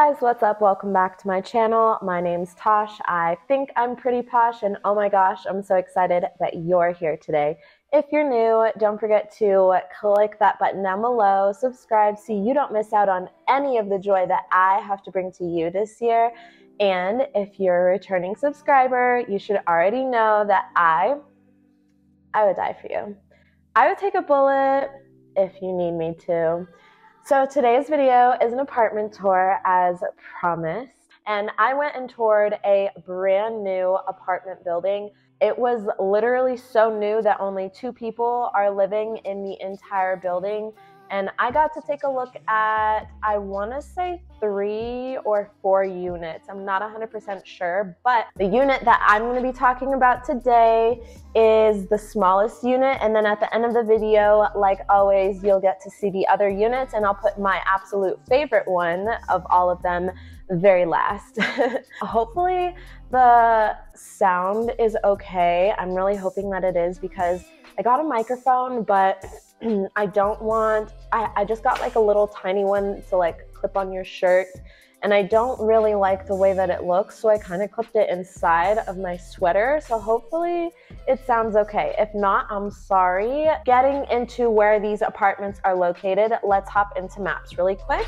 guys, what's up? Welcome back to my channel. My name's Tosh. I think I'm pretty posh, and oh my gosh, I'm so excited that you're here today. If you're new, don't forget to click that button down below, subscribe so you don't miss out on any of the joy that I have to bring to you this year. And if you're a returning subscriber, you should already know that I would die for you. I would take a bullet if you need me to. So today's video is an apartment tour as promised, and I went and toured a brand new apartment building. It was literally so new that only 2 people are living in the entire building, and I got to take a look at, I want to say 3 or 4 units. I'm not 100% sure, but the unit that I'm going to be talking about today is the smallest unit, and then at the end of the video, like always, you'll get to see the other units, and I'll put my absolute favorite one of all of them very last. Hopefully the sound is okay. I'm really hoping that it is, because I got a microphone, but I don't want, I just got like a little tiny one to like clip on your shirt, and I don't really like the way that it looks, so I kind of clipped it inside of my sweater, so hopefully it sounds okay. If not, I'm sorry. Getting into where these apartments are located, let's hop into maps really quick.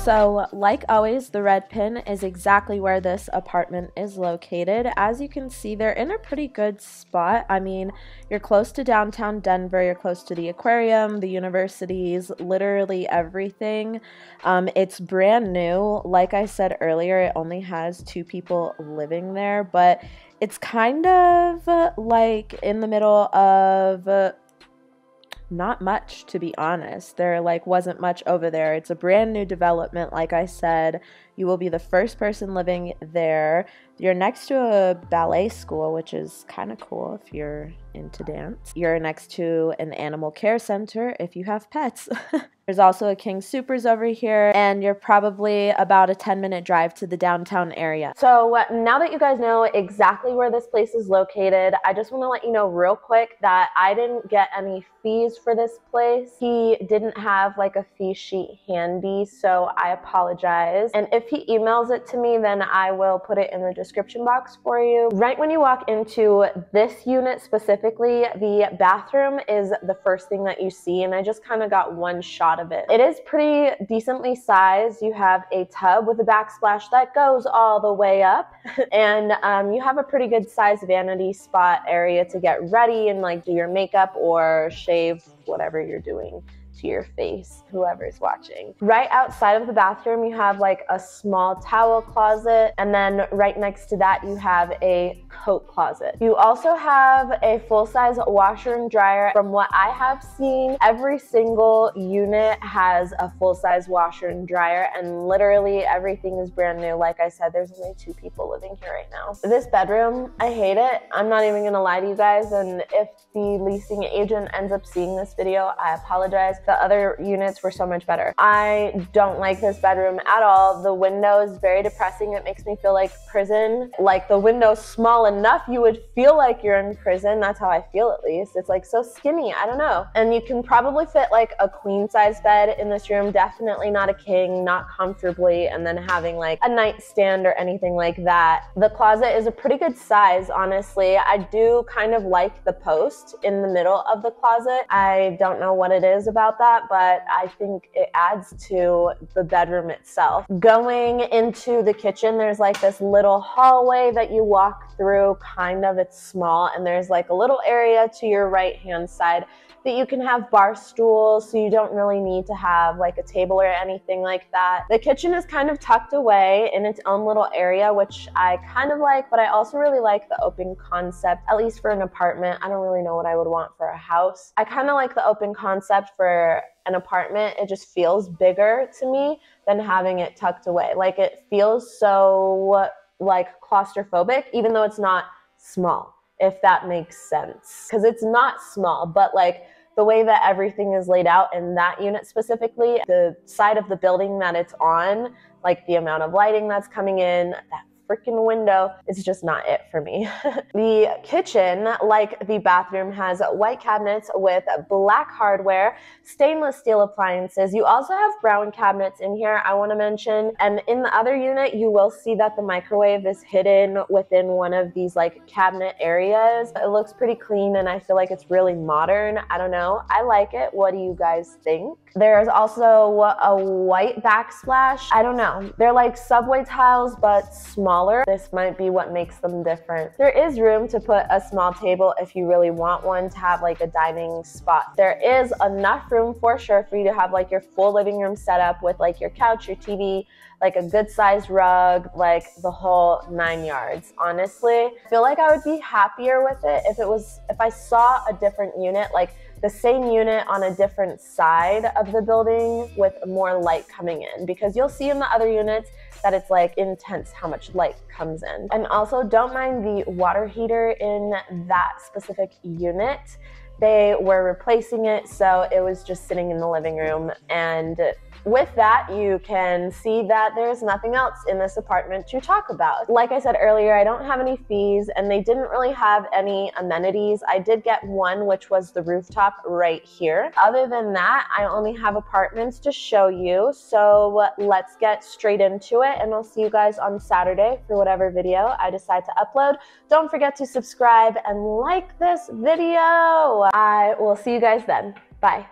So, like always, the red pin is exactly where this apartment is located. As you can see, they're in a pretty good spot. I mean, you're close to downtown Denver, you're close to the aquarium, the universities, literally everything. It's brand new. Like I said earlier, it only has 2 people living there, but it's kind of like in the middle of not much, to be honest. There wasn't much over there. It's a brand new development. Like I said, you will be the first person living there. You're next to a ballet school, which is kind of cool if you're into dance. You're next to an animal care center if you have pets. There's also a King Soopers over here, and you're probably about a 10-minute drive to the downtown area. So now that you guys know exactly where this place is located, I just want to let you know real quick that I didn't get any fees for this place. He didn't have like a fee sheet handy, so I apologize. And if he emails it to me, then I will put it in the description box for you. Right when you walk into this unit specifically, the bathroom is the first thing that you see, and I just kind of got one shot of it. It is pretty decently sized. You have a tub with a backsplash that goes all the way up, and you have a pretty good sized vanity spot area to get ready and like do your makeup or shave whatever you're doing to your face, whoever's watching. Right outside of the bathroom, you have like a small towel closet, and then right next to that, you have a coat closet. You also have a full-size washer and dryer. From what I have seen, every single unit has a full-size washer and dryer, and literally everything is brand new. Like I said, there's only 2 people living here right now. This bedroom, I hate it. I'm not even gonna lie to you guys, and if the leasing agent ends up seeing this video, I apologize. The other units were so much better. I don't like this bedroom at all. The window is very depressing. It makes me feel like prison. Like the window's small enough, you would feel like you're in prison. That's how I feel, at least. It's like so skinny. I don't know. And you can probably fit like a queen size bed in this room. Definitely not a king, not comfortably, and then having like a nightstand or anything like that. The closet is a pretty good size, honestly. I do kind of like the post in the middle of the closet. I don't know what it is about that, but I think it adds to the bedroom itself. Going into the kitchen, there's like this little hallway that you walk through, kind of. It's small, and there's like a little area to your right hand side that you can have bar stools, so you don't really need to have like a table or anything like that. The kitchen is kind of tucked away in its own little area, which I kind of like, but I also really like the open concept, at least for an apartment. I don't really know what I would want for a house. I kind of like the open concept for an apartment. It just feels bigger to me than having it tucked away. Like it feels so like claustrophobic, even though it's not small, if that makes sense. Because it's not small, but like the way that everything is laid out in that unit specifically, the side of the building that it's on, like the amount of lighting that's coming in, that freaking window is just not it for me. The kitchen, like the bathroom, has white cabinets with black hardware, stainless steel appliances. You also have brown cabinets in here, I want to mention. And in the other unit, you will see that the microwave is hidden within one of these like cabinet areas. It looks pretty clean and I feel like it's really modern. I don't know. I like it. What do you guys think? There's also a white backsplash. I don't know. They're like subway tiles, but smaller. This might be what makes them different. There is room to put a small table if you really want one to have like a dining spot. There is enough room for sure for you to have like your full living room set up with like your couch, your TV, like a good sized rug, like the whole 9 yards. Honestly, I feel like I would be happier with it if I saw a different unit, like the same unit on a different side of the building with more light coming in, because you'll see in the other units that it's like intense how much light comes in. And also don't mind the water heater in that specific unit. They were replacing it, so it was just sitting in the living room. And with that, you can see that there's nothing else in this apartment to talk about. Like I said earlier, I don't have any fees and they didn't really have any amenities. I did get one, which was the rooftop right here. Other than that, I only have apartments to show you. So let's get straight into it and I'll see you guys on Saturday for whatever video I decide to upload. Don't forget to subscribe and like this video. I will see you guys then. Bye.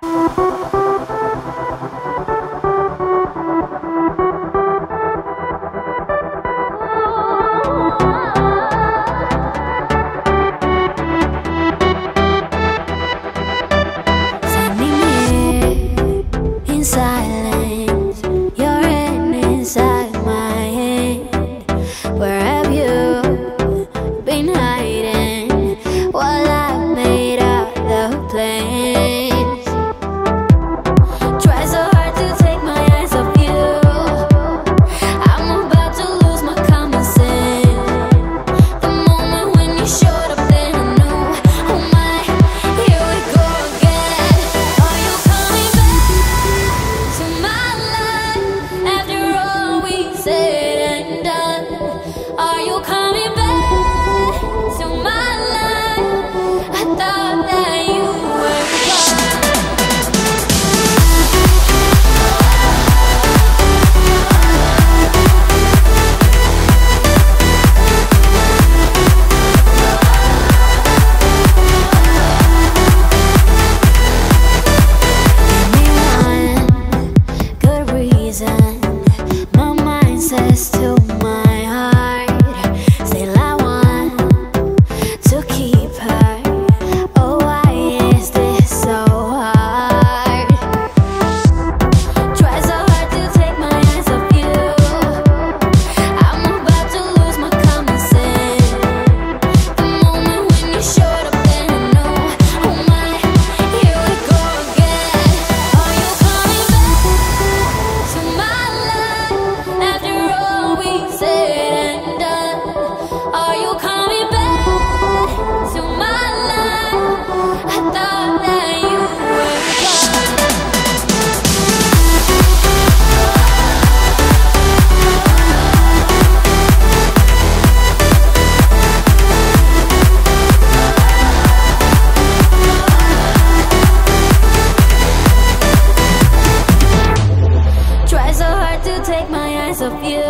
Of you,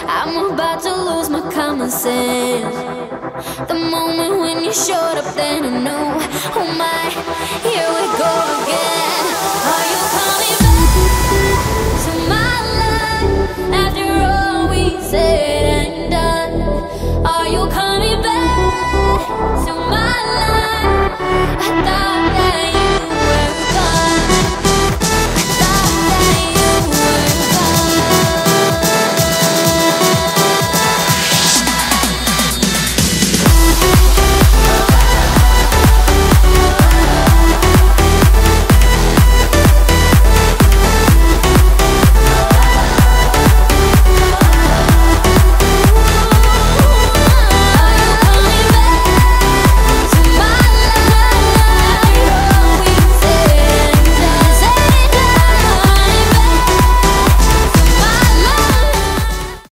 I'm about to lose my common sense. The moment when you showed up, then I knew, oh my, here we go again. Are you coming?